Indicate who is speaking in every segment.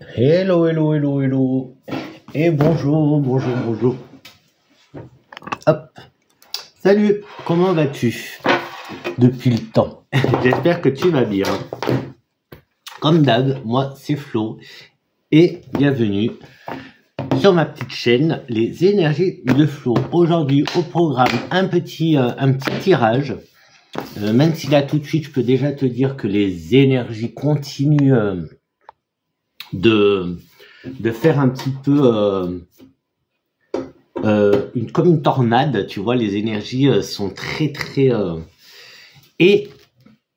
Speaker 1: Hello, hello, hello, hello. Et bonjour, bonjour, bonjour. Hop. Salut, comment vas-tu depuis le temps? J'espère que tu vas bien. Comme d'hab, moi c'est Flo et bienvenue sur ma petite chaîne Les Énergies de Flo. Aujourd'hui au programme un petit tirage. Même si là tout de suite je peux déjà te dire que les énergies continuent de faire un petit peu comme une tornade, tu vois, les énergies sont très et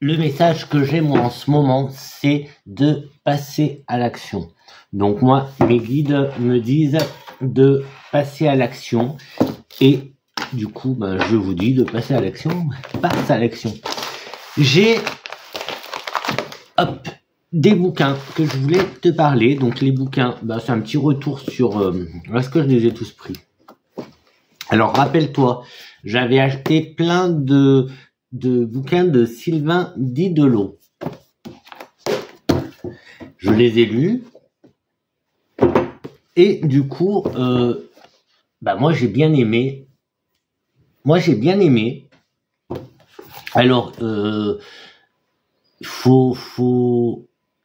Speaker 1: le message que j'ai moi en ce moment, c'est de passer à l'action. Donc moi, mes guides me disent de passer à l'action et du coup, je vous dis de passer à l'action, passe à l'action. J'ai des bouquins que je voulais te parler. Donc les bouquins, c'est un petit retour sur est-ce que je les ai tous pris. Alors rappelle-toi, j'avais acheté plein de bouquins de Sylvain Didelo. Je les ai lus et du coup, moi j'ai bien aimé. Alors,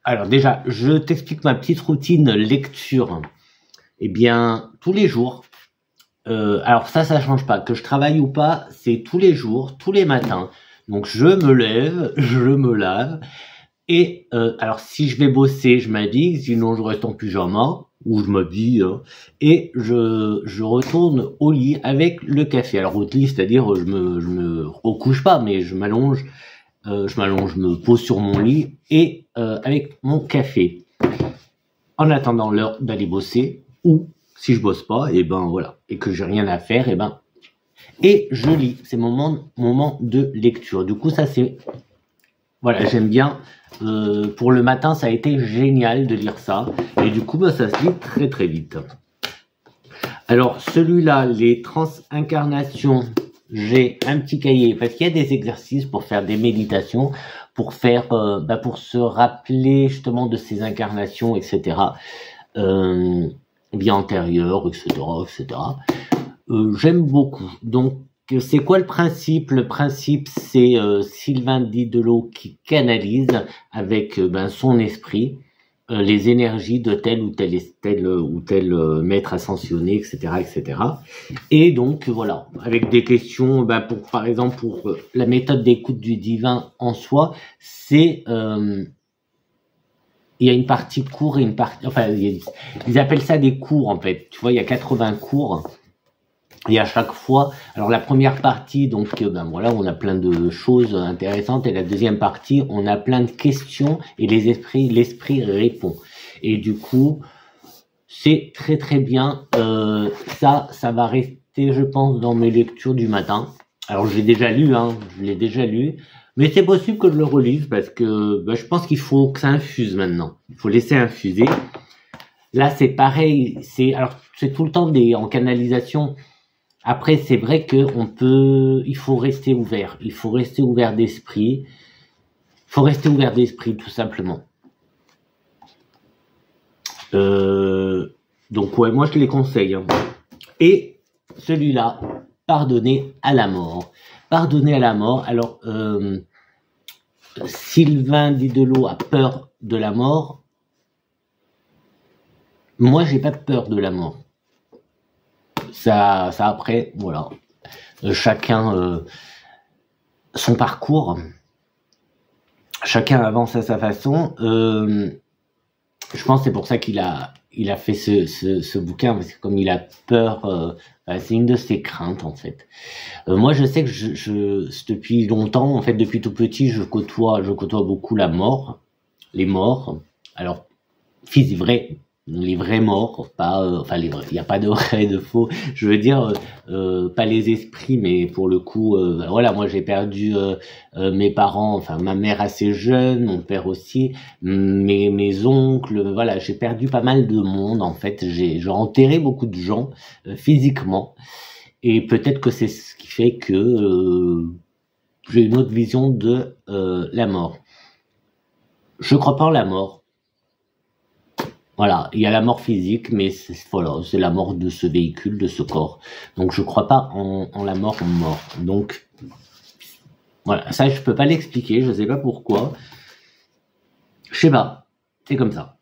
Speaker 1: alors déjà, je t'explique ma petite routine lecture. Eh bien, tous les jours. Alors ça change pas. Que je travaille ou pas, c'est tous les jours, tous les matins. Donc je me lève, je me lave. Et alors si je vais bosser, je m'habille. Sinon je reste en pyjama ou je m'habille. Et je retourne au lit avec le café. Alors au lit, c'est-à-dire je me recouche pas, mais je m'allonge. Je me pose sur mon lit et avec mon café. En attendant l'heure d'aller bosser ou si je bosse pas, et voilà, et que j'ai rien à faire, et je lis. C'est mon moment de lecture. Du coup, ça c'est, voilà, j'aime bien. Pour le matin, ça a été génial de lire ça, et du coup, ça se lit très très vite. Alors celui-là, les transincarnations, j'ai un petit cahier parce qu'il y a des exercices pour faire des méditations, pour faire, pour se rappeler justement de ces incarnations, etc. Vie antérieure, etc. J'aime beaucoup. Donc, c'est quoi le principe? Le principe, c'est Sylvain Didelo qui canalise avec son esprit les énergies de tel ou tel maître ascensionné, etc., etc. Et donc, voilà, avec des questions, par exemple, pour la méthode d'écoute du divin en soi, c'est... il y a une partie cours et une partie... Enfin, ils appellent ça des cours, en fait. Tu vois, il y a 80 cours. Et à chaque fois... Alors, la première partie, donc, on a plein de choses intéressantes. Et la deuxième partie, on a plein de questions et l'esprit répond. Et du coup, c'est très, très bien. Ça va rester, je pense, dans mes lectures du matin. Alors, je l'ai déjà lu, mais c'est possible que je le relise parce que je pense qu'il faut que ça infuse maintenant. Il faut laisser infuser. Là, c'est pareil. C'est tout le temps en canalisation. Après, c'est vrai que il faut rester ouvert. Il faut rester ouvert d'esprit. Tout simplement. Donc ouais, moi je les conseille. Et celui-là, pardonner à la mort. Pardonner à la mort. Alors, Sylvain Didelo a peur de la mort. Moi, j'ai pas peur de la mort. Ça après, voilà. Chacun son parcours. Chacun avance à sa façon. Je pense que c'est pour ça qu'il a fait ce bouquin, parce que comme il a peur, c'est une de ses craintes en fait. Moi, je sais que depuis longtemps, en fait, depuis tout petit, je côtoie beaucoup la mort, les morts. Alors, les vrais morts, pas, il n'y a pas de vrai et de faux. Je veux dire, pas les esprits, mais pour le coup, voilà, moi j'ai perdu mes parents, enfin ma mère assez jeune, mon père aussi, mes oncles, voilà, j'ai perdu pas mal de monde en fait. J'ai enterré beaucoup de gens physiquement, et peut-être que c'est ce qui fait que j'ai une autre vision de la mort. Je crois pas en la mort. Voilà, il y a la mort physique, mais voilà, c'est la mort de ce véhicule, de ce corps. Donc je crois pas en la mort Donc voilà, ça je peux pas l'expliquer, je sais pas pourquoi. Je sais pas, c'est comme ça.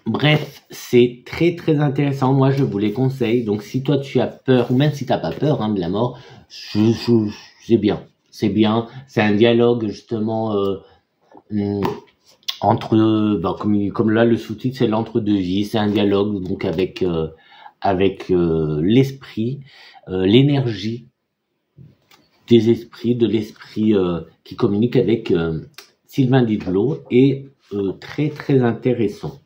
Speaker 1: Bref, c'est très très intéressant. Moi, je vous les conseille. Donc, si toi tu as peur, ou même si t'as pas peur de la mort, c'est bien. C'est bien. C'est un dialogue justement entre, comme là le sous-titre, c'est l'entre-deux-vie. C'est un dialogue donc avec l'esprit, l'énergie des esprits, de l'esprit qui communique avec Sylvain Didlot, et très très intéressant.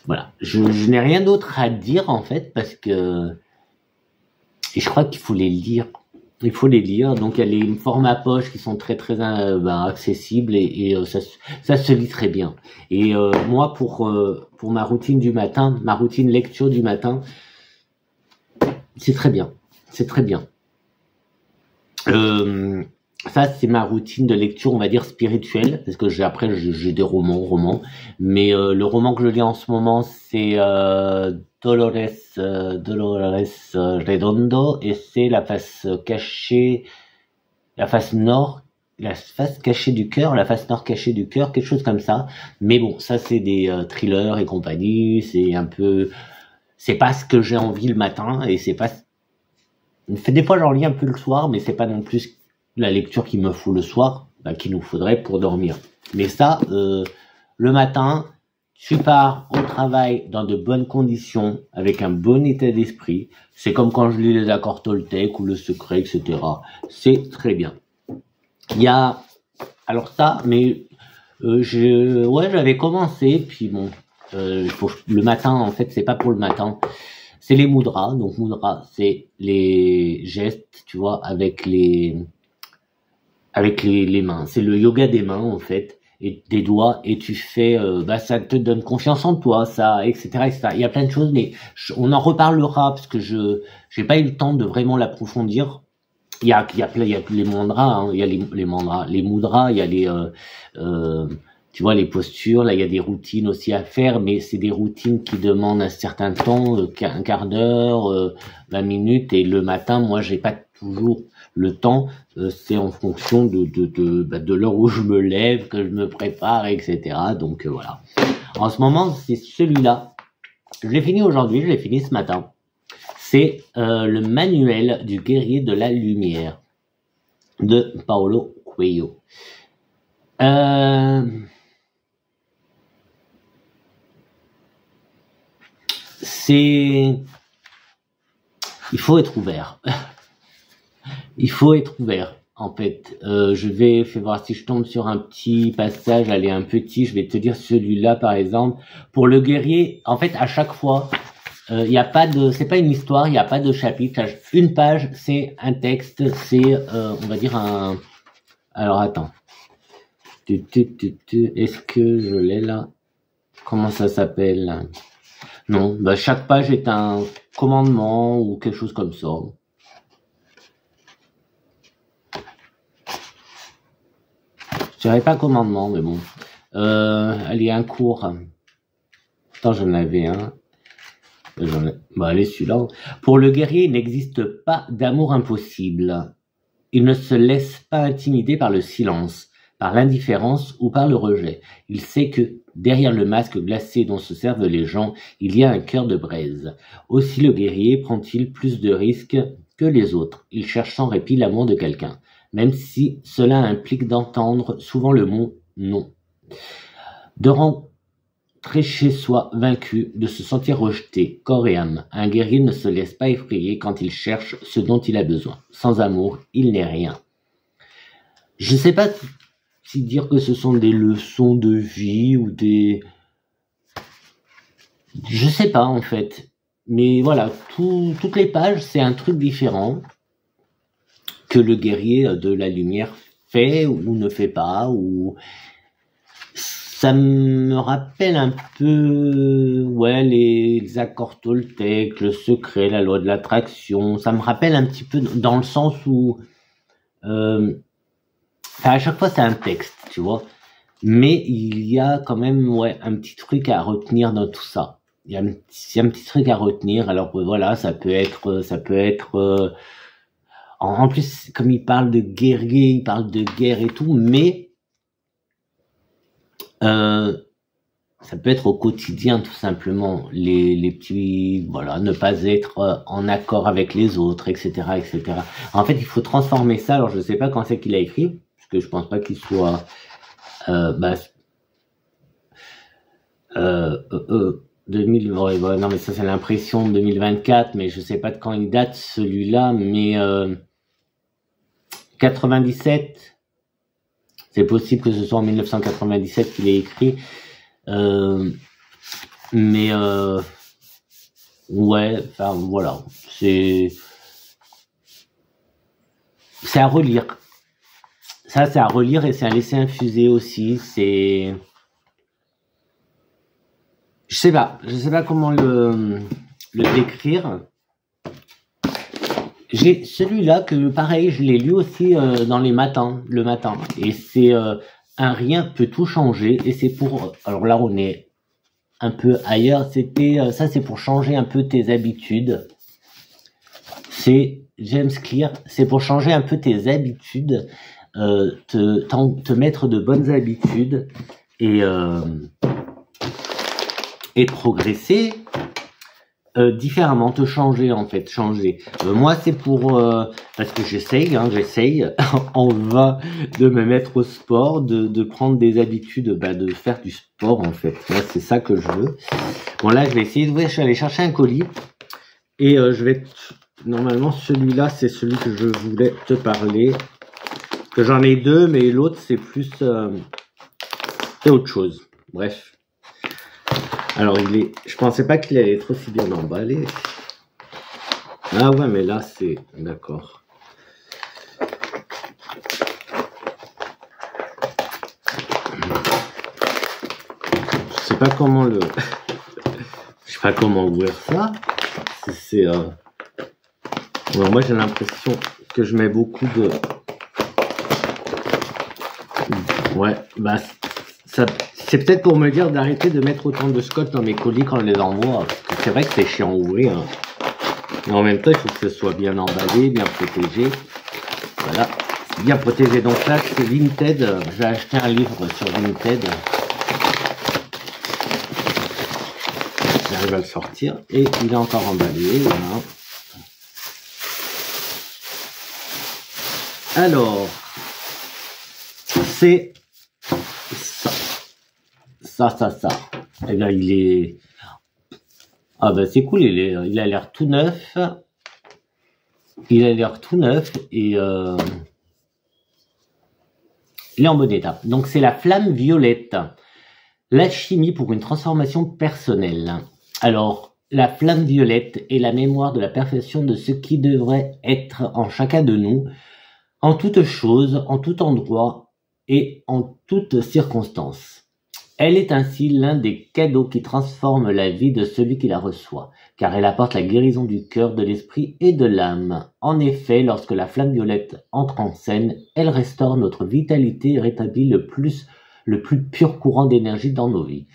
Speaker 1: Voilà, je n'ai rien d'autre à dire en fait parce que et je crois qu'il faut les lire. Il faut les lire. Donc il y a les formats poche qui sont très très accessibles et ça se lit très bien. Et moi pour ma routine du matin, ma routine lecture du matin, c'est très bien. C'est très bien. Ça, c'est ma routine de lecture, on va dire spirituelle, parce que j'ai des romans, mais le roman que je lis en ce moment, c'est Dolores Redondo, et c'est la face cachée, la face nord, la face cachée du cœur, la face nord cachée du cœur, quelque chose comme ça. Mais bon, ça c'est des thrillers et compagnie, c'est pas ce que j'ai envie le matin, et c'est pas, des fois j'en lis un peu le soir, mais c'est pas non plus la lecture qu'il me faut le soir, qu'il nous faudrait pour dormir. Mais ça, le matin, tu pars au travail dans de bonnes conditions, avec un bon état d'esprit. C'est comme quand je lis les accords Toltec ou le secret, etc. C'est très bien. Il y a, alors ça, mais j'avais commencé, puis bon, le matin, en fait, c'est pas pour le matin. C'est les mudras. Donc mudras, c'est les gestes, tu vois, avec les mains. C'est le yoga des mains, en fait, et des doigts, et tu fais, ça te donne confiance en toi, ça, etc., etc. Il y a plein de choses, mais on en reparlera, parce que j'ai pas eu le temps de vraiment l'approfondir. Il y a les mantras, hein, il y a les mantras, les mudras, il y a les, tu vois, les postures, là, il y a des routines aussi à faire, mais c'est des routines qui demandent un certain temps, un quart d'heure, 20 minutes, et le matin, moi, j'ai pas toujours le temps, c'est en fonction de l'heure où je me lève, que je me prépare, etc. Donc voilà. En ce moment, c'est celui-là. Je l'ai fini aujourd'hui, je l'ai fini ce matin. C'est le manuel du guerrier de la lumière de Paulo Coelho. Il faut être ouvert. Il faut être ouvert, en fait. Je vais voir si je tombe sur un petit passage, allez, un petit, je vais te dire celui-là, par exemple. Pour le guerrier, en fait, à chaque fois, il y a pas de, c'est pas une histoire, il n'y a pas de chapitre. Une page, c'est un texte, c'est, on va dire alors, attends. Est-ce que je l'ai là? Comment ça s'appelle? Non, chaque page est un commandement ou quelque chose comme ça. Je dirais pas commandement, mais bon. Allez, un cours. Attends, j'en avais un. Allez, celui-là. Pour le guerrier, il n'existe pas d'amour impossible. Il ne se laisse pas intimider par le silence, par l'indifférence ou par le rejet. Il sait que derrière le masque glacé dont se servent les gens, il y a un cœur de braise. Aussi le guerrier prend-il plus de risques que les autres. Il cherche sans répit l'amour de quelqu'un, même si cela implique d'entendre souvent le mot non. De rentrer chez soi vaincu, de se sentir rejeté, corps et âme. Un guerrier ne se laisse pas effrayer quand il cherche ce dont il a besoin. Sans amour, il n'est rien. Je ne sais pas si dire que ce sont des leçons de vie ou des... Je sais pas en fait. Mais voilà, toutes les pages, c'est un truc différent que le guerrier de la lumière fait ou ne fait pas. Ou ça me rappelle un peu, ouais, les accords Toltec, le secret, la loi de l'attraction. Ça me rappelle un petit peu dans le sens où à chaque fois c'est un texte, tu vois. Mais il y a quand même, ouais, un petit truc à retenir dans tout ça. Il y a un petit truc à retenir. Alors voilà, ça peut être, en plus, comme il parle de guerrier, il parle de guerre et tout, mais ça peut être au quotidien tout simplement. Les petits, voilà, ne pas être en accord avec les autres, etc., etc. En fait, il faut transformer ça. Alors je sais pas quand c'est qu'il a écrit, parce que je pense pas qu'il soit, bah, 2000, ouais, non mais ça c'est l'impression de 2024, mais je sais pas de quand il date celui-là, mais 97, c'est possible que ce soit en 1997 qu'il ait écrit, mais ouais, enfin voilà, c'est à relire. Ça c'est à relire et c'est à laisser infuser aussi. C'est, je sais pas comment le décrire. J'ai celui-là que pareil, je l'ai lu aussi dans le matin, et c'est un rien peut tout changer, et c'est pour, alors là on est un peu ailleurs, c'était ça c'est pour changer un peu tes habitudes. C'est James Clear, c'est pour changer un peu tes habitudes, te mettre de bonnes habitudes et progresser différemment, te changer en fait, changer. Moi c'est pour parce que j'essaye en vain de me mettre au sport, de prendre des habitudes, de faire du sport en fait. Moi c'est ça que je veux. Bon là je vais essayer je suis allé chercher un colis et je vais normalement celui-là c'est celui que je voulais te parler. Que j'en ai deux mais l'autre c'est plus c'est autre chose. Bref. Alors je pensais pas qu'il allait être aussi bien emballé. Ah ouais, mais là c'est d'accord. Je sais pas comment je sais pas comment ouvrir ça. C'est bon, moi j'ai l'impression que je mets beaucoup de. Ouais, bah ça. C'est peut-être pour me dire d'arrêter de mettre autant de scotch dans mes colis quand je les envoie. Parce que c'est vrai que c'est chiant à ouvrir. Hein. Mais en même temps, il faut que ce soit bien emballé, bien protégé. Voilà, bien protégé. Donc là, c'est Vinted. J'ai acheté un livre sur Vinted. J'arrive à le sortir. Et il est encore emballé. Voilà. Alors, c'est ça. Et là, il est... Ah ben c'est cool, il a l'air tout neuf. Il a l'air tout neuf et il est en bon état. Donc c'est la flamme violette. L'alchimie pour une transformation personnelle. Alors, la flamme violette est la mémoire de la perfection de ce qui devrait être en chacun de nous, en toute chose, en tout endroit et en toutes circonstances. Elle est ainsi l'un des cadeaux qui transforment la vie de celui qui la reçoit, car elle apporte la guérison du cœur, de l'esprit et de l'âme. En effet, lorsque la flamme violette entre en scène, elle restaure notre vitalité et rétablit le plus pur courant d'énergie dans nos vies.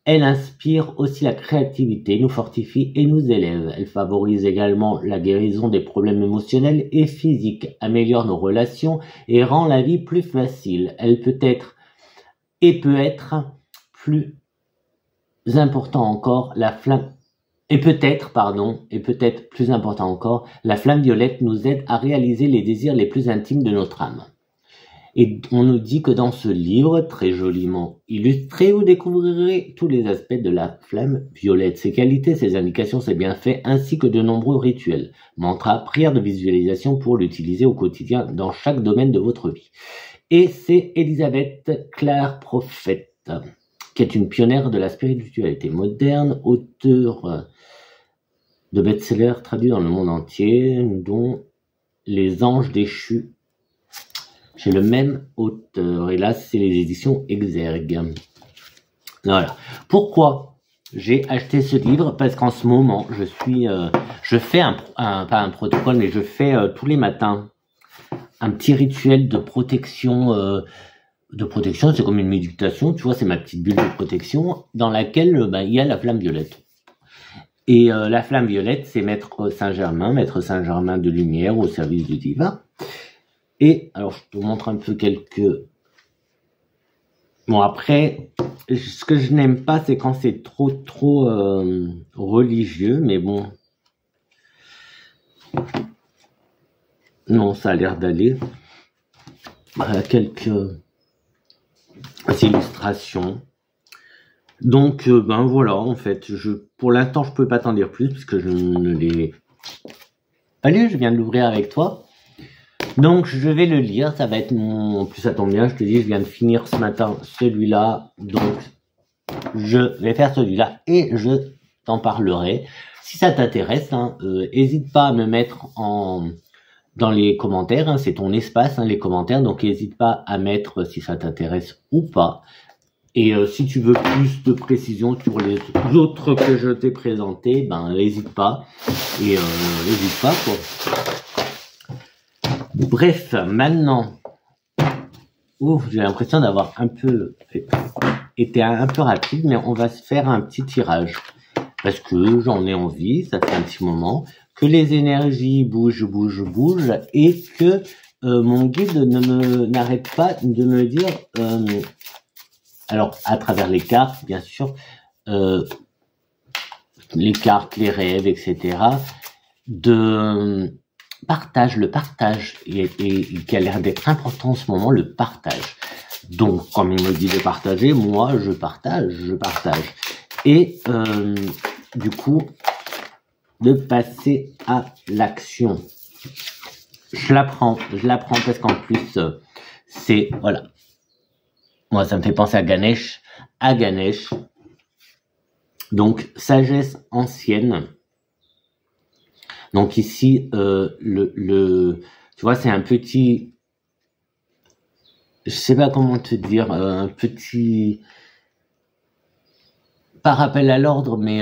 Speaker 1: Elle inspire aussi la créativité, nous fortifie et nous élève. Elle favorise également la guérison des problèmes émotionnels et physiques, améliore nos relations et rend la vie plus facile. Elle peut être plus important encore, plus important encore, la flamme violette nous aide à réaliser les désirs les plus intimes de notre âme. Et on nous dit que dans ce livre, très joliment illustré, vous découvrirez tous les aspects de la flamme violette, ses qualités, ses indications, ses bienfaits, ainsi que de nombreux rituels, mantras, prières de visualisation pour l'utiliser au quotidien dans chaque domaine de votre vie. Et c'est Elisabeth Clare-Prophet, qui est une pionnière de la spiritualité moderne, auteure de best-sellers traduits dans le monde entier, dont Les Anges déchus, chez le même auteur. Et là, c'est les éditions Exergue. Voilà. Pourquoi j'ai acheté ce livre? Parce qu'en ce moment, je fais pas un protocole, mais je fais tous les matins un petit rituel de protection de protection, c'est comme une méditation, tu vois, c'est ma petite bulle de protection dans laquelle il y a la flamme violette. Et la flamme violette, c'est Maître Saint-Germain de lumière au service du divin. Et alors, je te montre un peu quelques... Bon, après, ce que je n'aime pas, c'est quand c'est trop religieux, mais bon... Non, ça a l'air d'aller. Quelques illustrations. Donc, voilà, en fait, pour l'instant, je peux pas t'en dire plus, puisque je ne l'ai... Allez, je viens de l'ouvrir avec toi. Donc, je vais le lire, ça va être mon... En plus, ça tombe bien, je te dis, je viens de finir ce matin celui-là, donc je vais faire celui-là, et je t'en parlerai. Si ça t'intéresse, hésite pas à me mettre dans les commentaires, hein, c'est ton espace, hein, les commentaires, donc n'hésite pas à mettre si ça t'intéresse ou pas. Et si tu veux plus de précision sur les autres que je t'ai présentés, n'hésite pas. Et n'hésite pas, quoi. Bref, maintenant, j'ai l'impression d'avoir été un peu rapide, mais on va se faire un petit tirage. Parce que j'en ai envie, ça fait un petit moment, que les énergies bougent, et que mon guide n'arrête pas de me dire... alors, à travers les cartes, bien sûr, les cartes, les rêves, etc., de le partage, et qui a l'air d'être important en ce moment, le partage. Donc, comme il me dit de partager, moi, je partage. Et, du coup, de passer à l'action. Je la prends parce qu'en plus, c'est, voilà. Moi, ça me fait penser à Ganesh. Donc, sagesse ancienne. Donc ici, tu vois, c'est un petit, je sais pas comment te dire, un petit, pas rappel à l'ordre, mais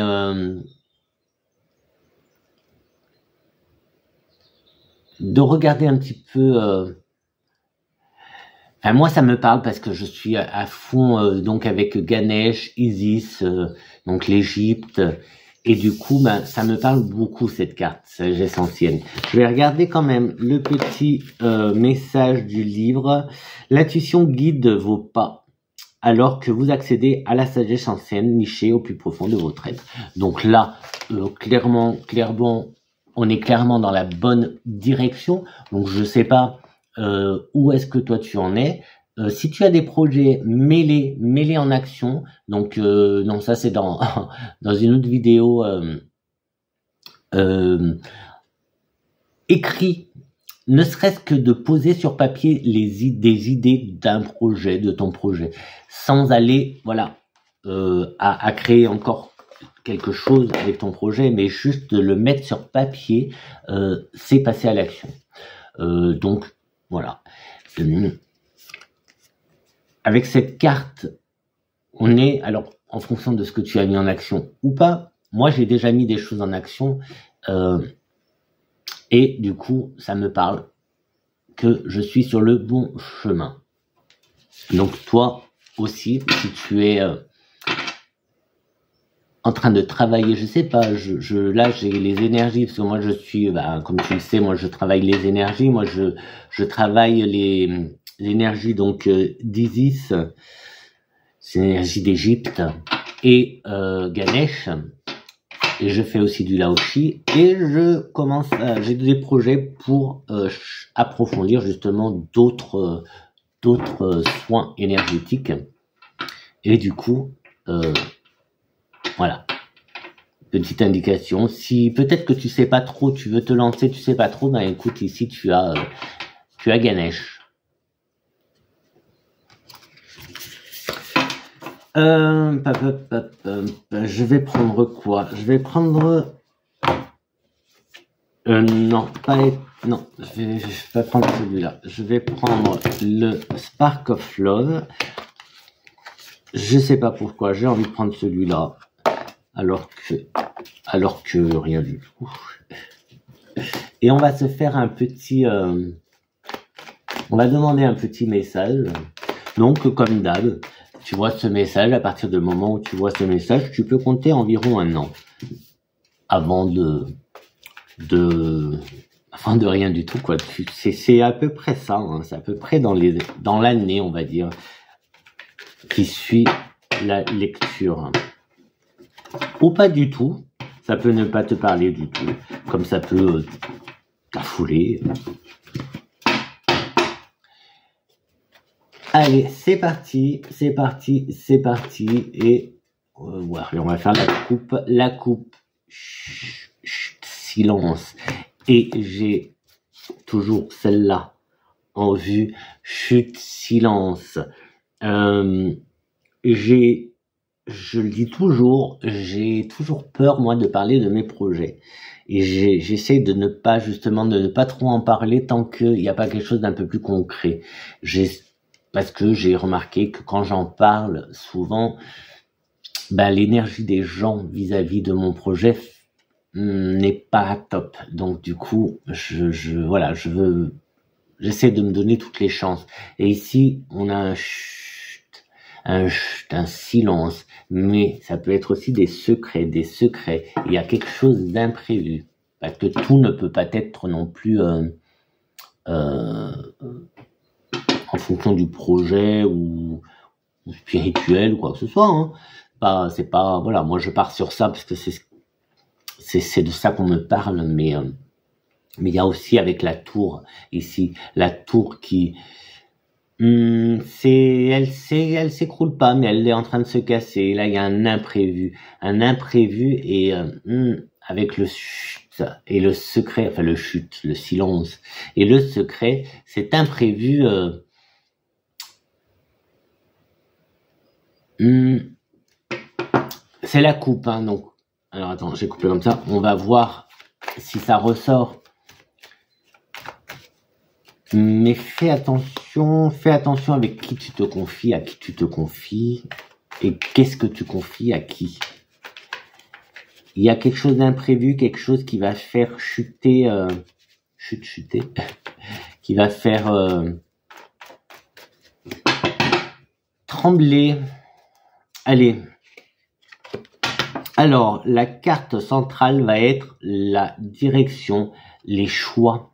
Speaker 1: de regarder un petit peu. Enfin, moi, ça me parle parce que je suis à fond donc avec Ganesh, Isis, donc l'Égypte, et du coup, ça me parle beaucoup cette carte, sagesse ancienne. Je vais regarder quand même le petit message du livre. L'intuition guide vos pas alors que vous accédez à la sagesse ancienne nichée au plus profond de votre être. Donc là, clairement, on est clairement dans la bonne direction. Donc je sais pas où est-ce que toi tu en es. Si tu as des projets, mets-les en action. Donc non, ça c'est dans dans une autre vidéo. Écris, ne serait-ce que de poser sur papier des idées d'un projet, de ton projet, sans aller à créer encore quelque chose avec ton projet, mais juste de le mettre sur papier, c'est passer à l'action. Donc voilà. Avec cette carte, on est, alors en fonction de ce que tu as mis en action ou pas, moi j'ai déjà mis des choses en action, et du coup ça me parle que je suis sur le bon chemin. Donc toi aussi, si tu es en train de travailler, je sais pas, là j'ai les énergies, parce que moi je suis, comme tu le sais, moi je travaille les énergies, moi je travaille les énergies donc d'Isis, c'est l'énergie d'Égypte, et Ganesh, et je fais aussi du Laoshi, et j'ai des projets pour approfondir justement d'autres soins énergétiques, et du coup voilà, petite indication. Si peut-être que tu sais pas trop, tu veux te lancer, tu sais pas trop, écoute, ici tu as Ganesh. Je vais prendre quoi? Je vais prendre non, je vais pas prendre celui-là. Je vais prendre le Spark of Love. Je sais pas pourquoi, j'ai envie de prendre celui-là. Alors que rien du tout. Et on va se faire un petit... on va demander un petit message. Donc, comme d'hab, tu vois ce message, à partir du moment où tu vois ce message, tu peux compter environ 1 an avant enfin de rien du tout, quoi. C'est à peu près ça, hein, c'est à peu près dans l'année, on va dire, qui suit la lecture. Ou pas du tout, ça peut ne pas te parler du tout, comme ça peut t'affouler. Allez, c'est parti, c'est parti, c'est parti, et ouais, on va faire la coupe, chut, chut, silence, et j'ai toujours celle-là en vue, chut, silence. Je le dis toujours, j'ai toujours peur, moi, de parler de mes projets. Et j'essaie de ne pas trop en parler tant qu'il n'y a pas quelque chose d'un peu plus concret. Parce que j'ai remarqué que quand j'en parle, souvent, l'énergie des gens vis-à-vis de mon projet n'est pas top. Donc, du coup, j'essaie de me donner toutes les chances. Et ici, on a un silence, mais ça peut être aussi des secrets. Il y a quelque chose d'imprévu, parce que tout ne peut pas être non plus en fonction du projet ou spirituel ou quoi que ce soit. Hein. C'est pas voilà, moi je pars sur ça parce que c'est de ça qu'on me parle, mais il y a aussi avec la tour ici, la tour qui elle s'écroule pas, mais elle est en train de se casser. Là, il y a un imprévu et avec le chut et le secret, enfin le chut, le silence et le secret, cet imprévu. C'est la coupe, hein, donc. Alors attends, j'ai coupé comme ça. On va voir si ça ressort. Mais fais attention avec qui tu te confies, à qui tu te confies, et qu'est-ce que tu confies à qui. Il y a quelque chose d'imprévu, quelque chose qui va faire chuter, chuter, qui va faire trembler. Allez. Alors, la carte centrale va être la direction, les choix.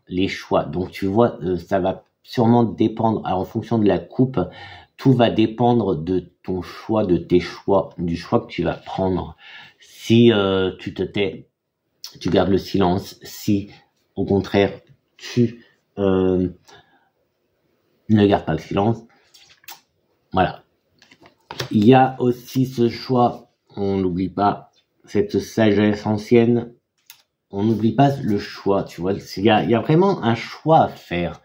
Speaker 1: Donc, tu vois, ça va sûrement dépendre, alors, en fonction de la coupe, tout va dépendre de ton choix, de tes choix, du choix que tu vas prendre. Si tu te tais, tu gardes le silence. Si, au contraire, tu ne gardes pas le silence. Voilà. Il y a aussi ce choix, on n'oublie pas, cette sagesse ancienne, on n'oublie pas le choix, tu vois, il y a vraiment un choix à faire.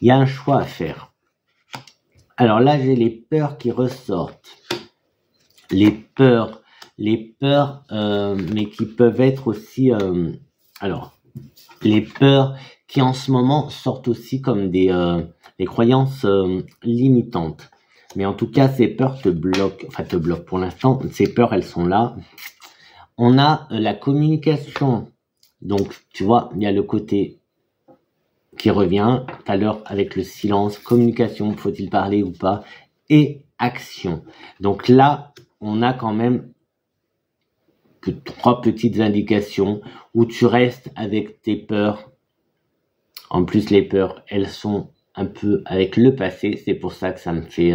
Speaker 1: Il y a un choix à faire. Alors là, j'ai les peurs qui ressortent. Les peurs, mais qui peuvent être aussi, alors, les peurs qui en ce moment sortent aussi comme des croyances limitantes. Mais en tout cas, ces peurs te bloquent. Pour l'instant, ces peurs, elles sont là. On a la communication. Donc, tu vois, il y a le côté qui revient tout à l'heure avec le silence. Communication, faut-il parler ou pas? Et action. Donc là, on a quand même que 3 petites indications où tu restes avec tes peurs. En plus, les peurs, elles sont un peu avec le passé, c'est pour ça que ça me fait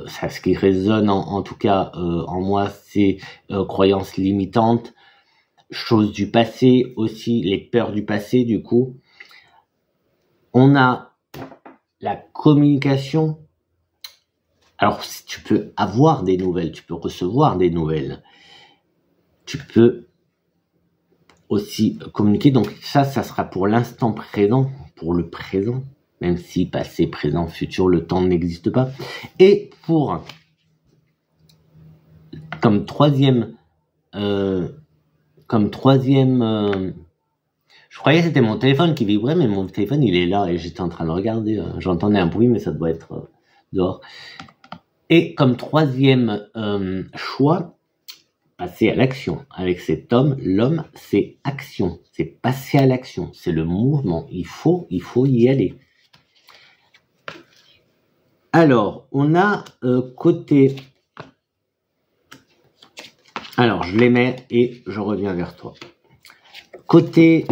Speaker 1: ça, ce qui résonne en tout cas en moi, c'est croyances limitantes, choses du passé aussi, les peurs du passé. Du coup, on a la communication. Alors, si tu peux avoir des nouvelles, tu peux recevoir des nouvelles, tu peux aussi communiquer. Donc ça sera pour l'instant présent, pour le présent. Même si passé, présent, futur, le temps n'existe pas. Et comme troisième, je croyais que c'était mon téléphone qui vibrait, mais mon téléphone il est là et j'étais en train de regarder. J'entendais un bruit, mais ça doit être dehors. Et comme troisième choix, passer à l'action. Avec cet homme, l'homme, c'est action, c'est passer à l'action, c'est le mouvement. Il faut y aller. Alors, on a côté... Alors, je les mets et je reviens vers toi. Côté...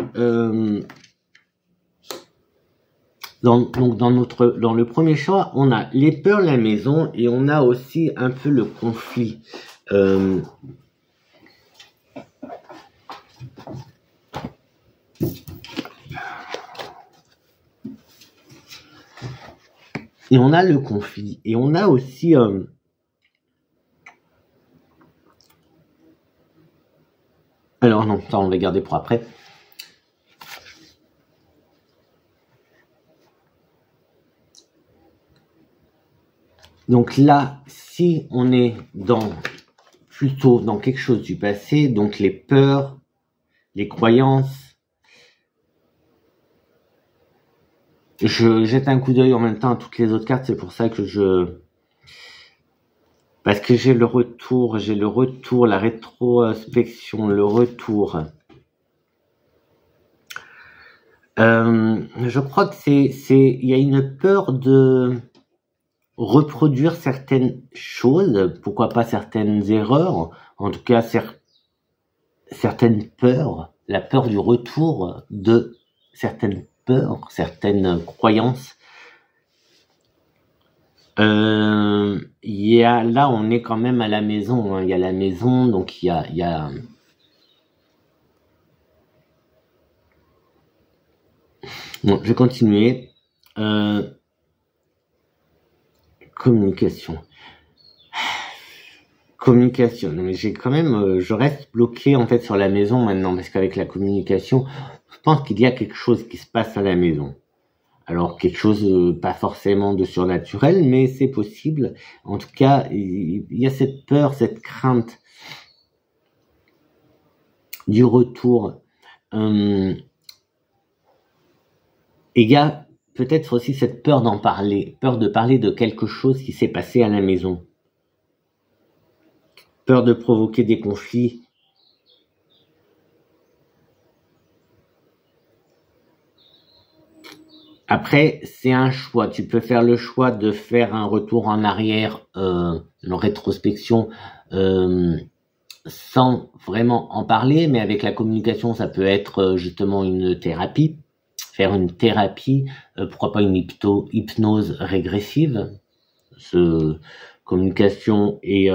Speaker 1: Donc dans le premier choix, on a les peurs de la maison et on a aussi un peu le conflit. Et on a le conflit. Et on a aussi... Alors non, ça on va garder pour après. Donc là, si on est plutôt dans quelque chose du passé, donc les peurs, les croyances, je jette un coup d'œil en même temps à toutes les autres cartes, c'est pour ça que parce que j'ai le retour, la rétrospection, le retour. Je crois que il y a une peur de reproduire certaines choses, pourquoi pas certaines erreurs, en tout cas certaines peurs, la peur du retour de certaines peurs, certaines croyances. Là, on est quand même à la maison, hein. Il y a la maison, donc il y a Bon, je vais continuer. Communication. Non, mais j'ai quand même, je reste bloqué en fait sur la maison maintenant parce qu'avec la communication, je pense qu'il y a quelque chose qui se passe à la maison. Alors quelque chose pas forcément de surnaturel, mais c'est possible. En tout cas, il y a cette peur, cette crainte du retour. Et il y a peut-être aussi cette peur d'en parler, peur de parler de quelque chose qui s'est passé à la maison. Peur de provoquer des conflits. Après, c'est un choix. Tu peux faire le choix de faire un retour en arrière, une rétrospection, sans vraiment en parler, mais avec la communication, ça peut être justement une thérapie. Faire une thérapie, pourquoi pas une hypnose régressive, communication et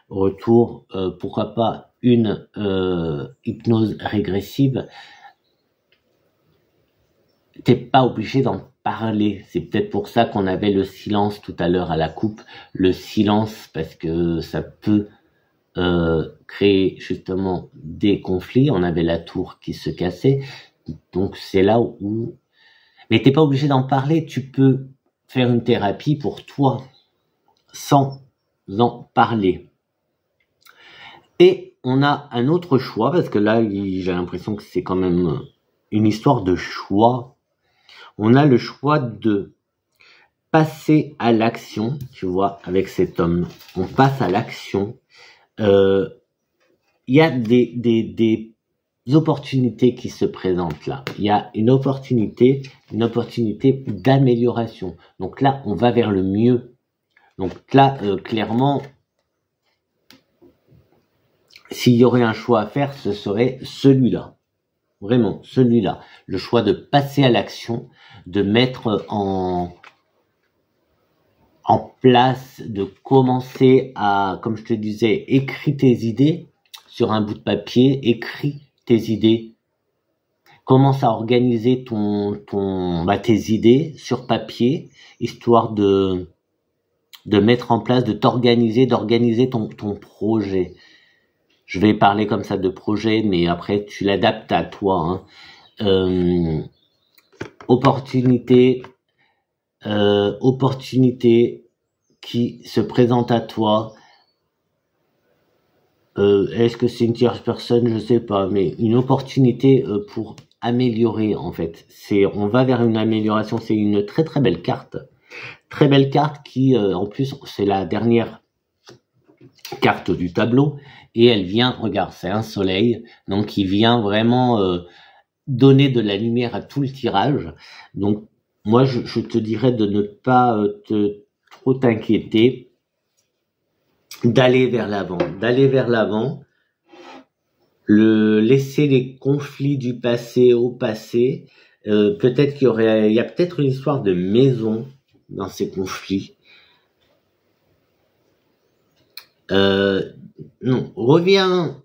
Speaker 1: retour, pourquoi pas une hypnose régressive. T'es pas obligé d'en parler, c'est peut-être pour ça qu'on avait le silence tout à l'heure à la coupe, le silence parce que ça peut créer justement des conflits, on avait la tour qui se cassait. Donc c'est là où... Mais t'es pas obligé d'en parler, tu peux faire une thérapie pour toi, sans en parler. Et on a un autre choix, parce que là, j'ai l'impression que c'est quand même une histoire de choix. On a le choix de passer à l'action, tu vois, avec cet homme. On passe à l'action. Il y a des opportunités qui se présentent là. Il y a une opportunité d'amélioration. Donc là, on va vers le mieux. Donc là, clairement, s'il y aurait un choix à faire, ce serait celui-là. Vraiment, celui-là. Le choix de passer à l'action, de mettre en place, de commencer à, comme je te disais, écris tes idées sur un bout de papier, écris tes idées, commence à organiser tes idées sur papier, histoire de mettre en place, de d'organiser ton projet. Je vais parler comme ça de projet, mais après tu l'adaptes à toi, hein. Opportunité qui se présente à toi. Est-ce que c'est une tierce personne? Je sais pas, mais une opportunité pour améliorer en fait. On va vers une amélioration. C'est une très très belle carte qui en plus c'est la dernière carte du tableau et elle vient, regarde, c'est un soleil, donc il vient vraiment donner de la lumière à tout le tirage. Donc moi je te dirais de ne pas te trop t'inquiéter, d'aller vers l'avant, laisser les conflits du passé au passé. Peut-être il y a peut-être une histoire de maison dans ces conflits. Non, reviens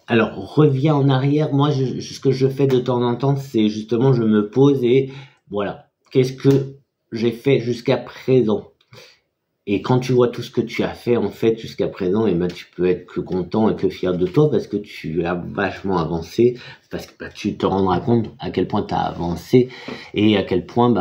Speaker 1: en arrière. Moi, ce que je fais de temps en temps, c'est justement, je me pose et voilà, qu'est-ce que j'ai fait jusqu'à présent? Et quand tu vois tout ce que tu as fait, en fait, jusqu'à présent, et ben, tu peux être que content et que fier de toi parce que tu as vachement avancé, parce que bah, tu te rendras compte à quel point tu as avancé et à quel point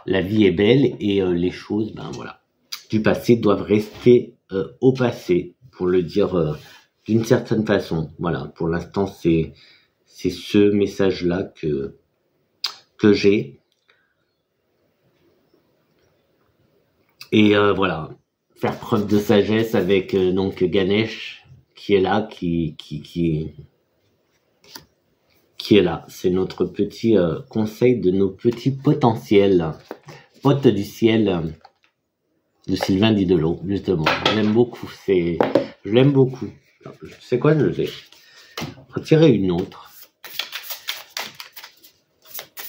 Speaker 1: la vie est belle et les choses, voilà, du passé doivent rester au passé, pour le dire d'une certaine façon. Voilà, pour l'instant, c'est ce message-là que j'ai. Et voilà, faire preuve de sagesse avec donc Ganesh qui est là, qui est là. C'est notre petit conseil de nos petits potentiels, potes du ciel de Sylvain Didelot, justement. Je l'aime beaucoup. Je l'aime beaucoup. C'est quoi, je vais retirer une autre.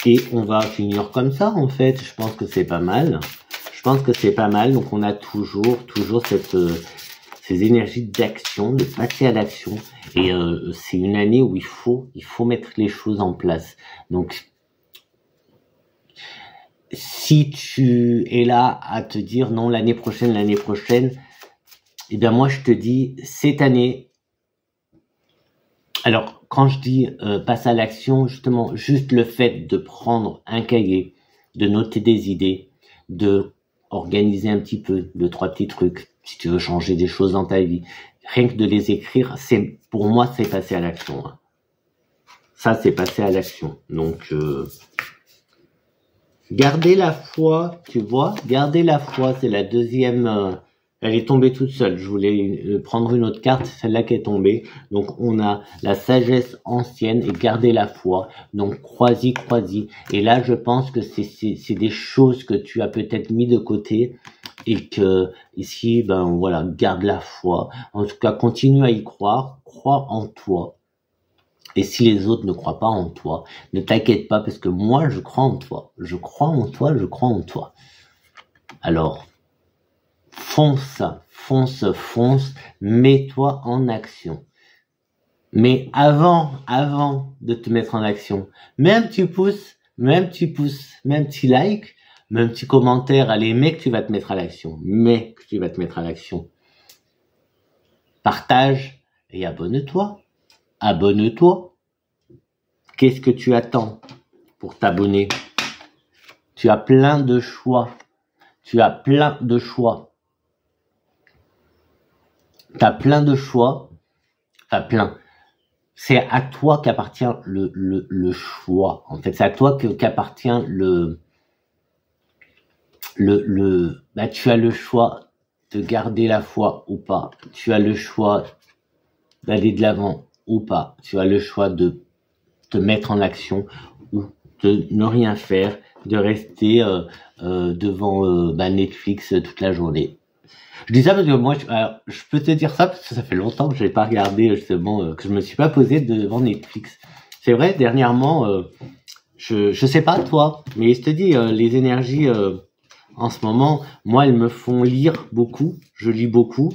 Speaker 1: Et on va finir comme ça, en fait. Je pense que c'est pas mal. Donc on a toujours ces énergies d'action, de passer à l'action. Et c'est une année où il faut mettre les choses en place. Donc si tu es là à te dire non, l'année prochaine, eh bien moi je te dis cette année. Alors quand je dis passe à l'action, justement, juste le fait de prendre un cahier, de noter des idées, de organiser un petit peu, 2-3 petits trucs, si tu veux changer des choses dans ta vie, rien que de les écrire, pour moi c'est passer à l'action. Hein. Ça c'est passer à l'action. Donc garder la foi, tu vois, garder la foi, c'est la deuxième. Elle est tombée toute seule. Je voulais prendre une autre carte, celle-là qui est tombée. Donc on a la sagesse ancienne et garder la foi. Donc crois-y. Et là, je pense que c'est des choses que tu as peut-être mis de côté et que ici, voilà, garde la foi. En tout cas, continue à y croire. Crois en toi. Et si les autres ne croient pas en toi, ne t'inquiète pas parce que moi, je crois en toi. Je crois en toi. Alors, fonce, mets-toi en action. Mais avant de te mettre en action, même tu pousses, même petit like, même petit commentaire, allez, mec, tu vas te mettre à l'action. Partage et abonne-toi. Qu'est-ce que tu attends pour t'abonner? Tu as plein de choix. T'as plein de choix. C'est à toi qu'appartient le choix. En fait, c'est à toi qu'appartient tu as le choix de garder la foi ou pas. Tu as le choix d'aller de l'avant ou pas. Tu as le choix de te mettre en action ou de ne rien faire, de rester devant Netflix toute la journée. Je dis ça parce que moi, je peux te dire ça parce que ça fait longtemps que je n'ai pas regardé justement, que je me suis pas posé devant Netflix. C'est vrai, dernièrement, je sais pas toi, mais je te dis, les énergies en ce moment, moi, elles me font lire beaucoup. Je lis beaucoup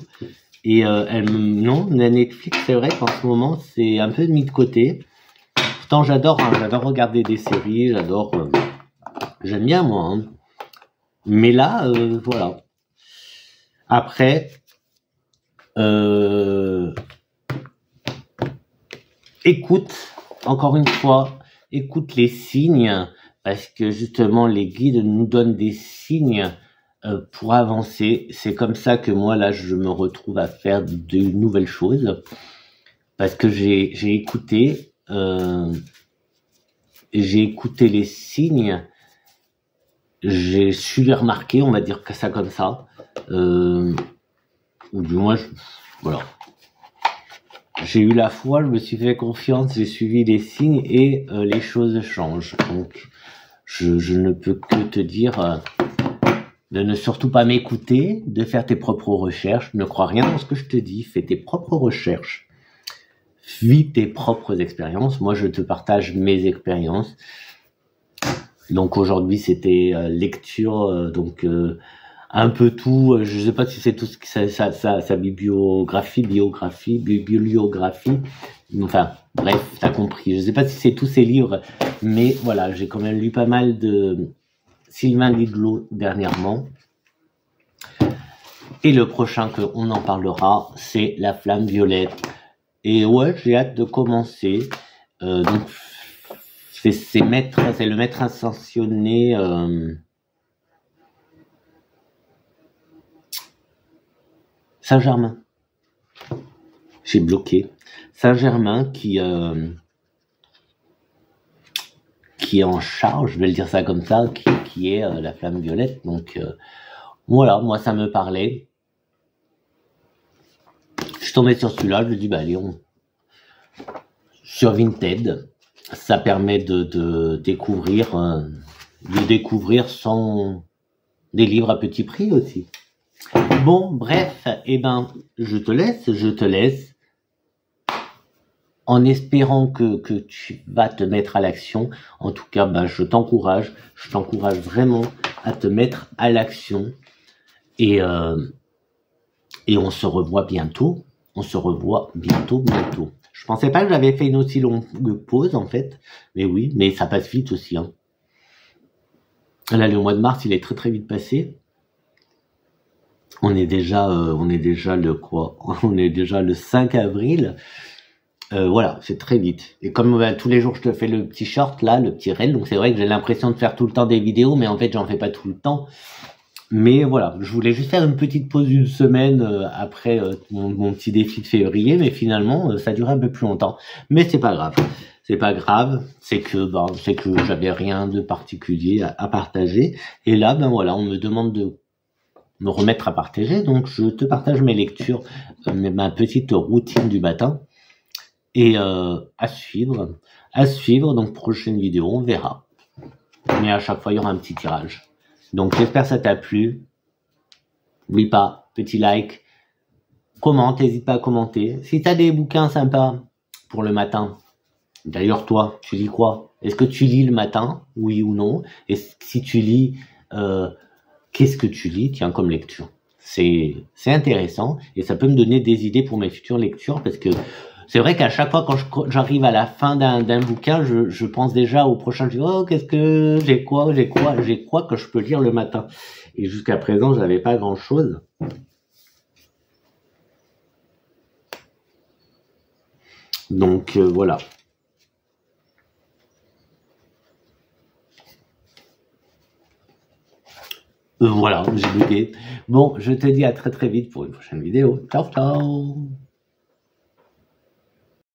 Speaker 1: et non, la Netflix, c'est vrai qu'en ce moment, c'est un peu mis de côté. Pourtant, j'adore regarder des séries, j'aime bien moi. Hein. Mais là, voilà. Après, écoute, encore une fois, écoute les signes, parce que justement les guides nous donnent des signes pour avancer. C'est comme ça que moi là je me retrouve à faire de nouvelles choses, parce que j'ai écouté les signes, j'ai su les remarquer, on va dire que ça comme ça. Ou du moins, voilà. J'ai eu la foi, je me suis fait confiance, j'ai suivi les signes et les choses changent. Donc, je ne peux que te dire de ne surtout pas m'écouter, de faire tes propres recherches. Ne crois rien dans ce que je te dis, fais tes propres recherches. Vis tes propres expériences. Moi, je te partage mes expériences. Donc aujourd'hui, c'était lecture, un peu tout. Je sais pas si c'est tout ce que sa bibliographie, bibliographie. Enfin, bref, t'as compris. Je sais pas si c'est tous ces livres, mais voilà, j'ai quand même lu pas mal de Sylvain Lidlot dernièrement. Et le prochain qu'on en parlera, c'est La Flamme Violette. Et ouais, j'ai hâte de commencer. Donc, c'est le maître ascensionné Saint-Germain. J'ai bloqué. Saint-Germain qui est en charge, je vais le dire ça comme ça, qui est La Flamme Violette. Donc voilà, moi ça me parlait. Je suis tombé sur celui-là, je me dis bah allez, sur Vinted, ça permet de découvrir sans des livres à petit prix aussi. Bon, bref, je te laisse en espérant que tu vas te mettre à l'action. En tout cas, je t'encourage vraiment à te mettre à l'action et on se revoit bientôt. Je pensais pas que j'avais fait une aussi longue pause en fait, mais oui, mais ça passe vite aussi. Hein. Là, le mois de mars, il est très très vite passé. On est déjà le 5 avril. Voilà, c'est très vite. Et comme tous les jours je te fais le petit short là, le petit reel, donc c'est vrai que j'ai l'impression de faire tout le temps des vidéos, mais en fait j'en fais pas tout le temps. Mais voilà, je voulais juste faire une petite pause d'une semaine après mon petit défi de février, mais finalement ça durait un peu plus longtemps. Mais c'est pas grave. C'est que j'avais rien de particulier à partager. Et là, voilà, on me demande de me remettre à partager, donc je te partage mes lectures, ma petite routine du matin. Et à suivre, donc prochaine vidéo, on verra. Mais à chaque fois, il y aura un petit tirage. Donc j'espère que ça t'a plu. N'oublie pas, petit like, commente, n'hésite pas à commenter. Si t'as des bouquins sympas pour le matin, d'ailleurs toi, tu lis quoi? Est-ce que tu lis le matin, oui ou non? Et si tu lis, qu'est-ce que tu lis, tiens, comme lecture? C'est intéressant et ça peut me donner des idées pour mes futures lectures parce que c'est vrai qu'à chaque fois quand j'arrive à la fin d'un bouquin, je pense déjà au prochain. Je dis oh qu'est-ce que j'ai quoi que je peux lire le matin. Et jusqu'à présent, j'avais pas grand chose. Donc voilà. Voilà, j'ai bugué. Bon, je te dis à très très vite pour une prochaine vidéo. Ciao ciao.